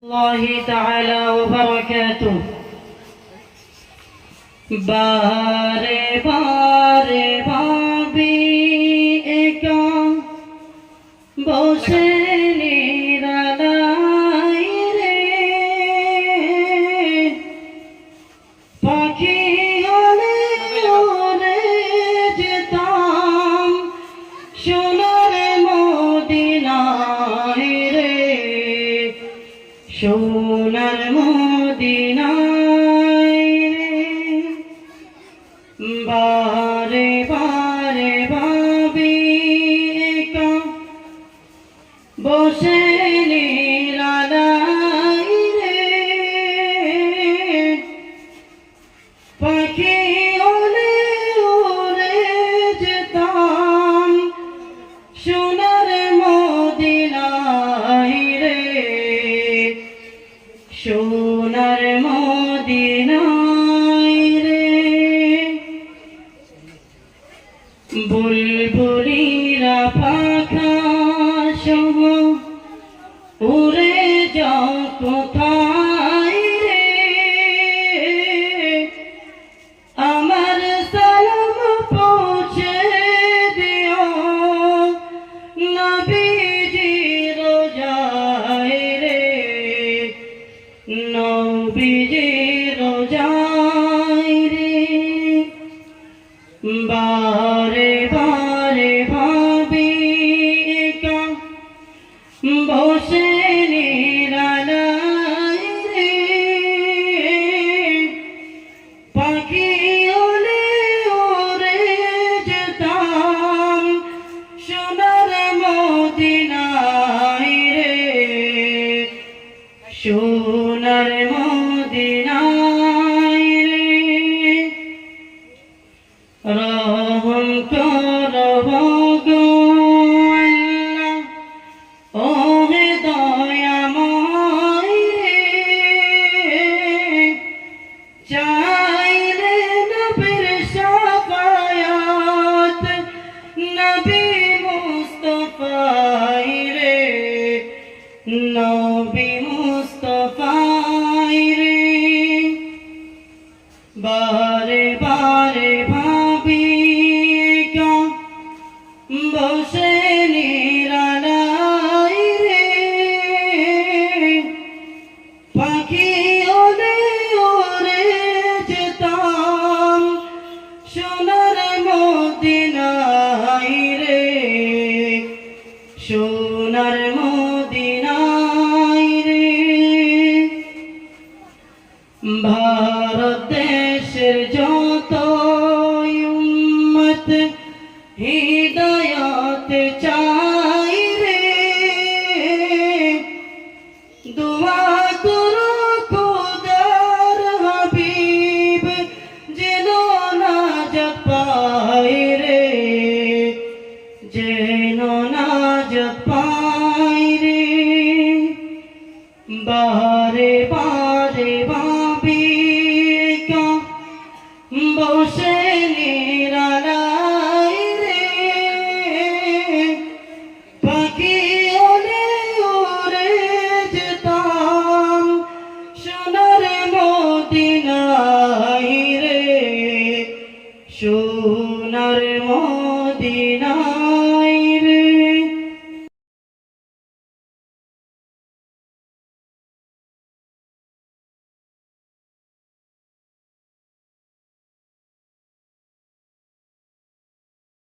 الله تعالى وبركاته বারে বারে ভাবি একা বসে নিরালাই রে পাখি হলে উড়ে যেতাম সোনার মদিনায় রে সোনার মদিনায় রে বারে বারে ভাবি একা বসে নিরালাই রে পাখি হলে উড়ে যেতাম সোনার মদিনায় রে সোনার মদিনায় রে বুলবুলিরা পাখা সহ উড়ে যাও কোথায় রে আমার সালাম পৌঁছে দিও নবীজির রোজায় রে নবীজির রোজায় রে বারে বারে ভাবি একা বসে নিরালাই রে পাখি হলে উড়ে যেতাম সোনার মদিনায় রে সোনার মদিনায় রে রহম করব গো আল্লাহ ও হে দয়াময় রে চাইলে নবীর শাফায়াত নবী মুস্তাফায় রে নবী মুস্তাফায় রে বারে বারে ভাবি একা বসে নিরালাই রে পাখি হলে উড়ে যেতাম সোনার মদিনায় রে সোনার মদিনায় রে ভারত দেশের যত উম্মত হিদায়াত চাই রে দুআ করো খোদার হাবিব যেন নাজাত পায় রে যেন নাজাত পায় রে বারে বারে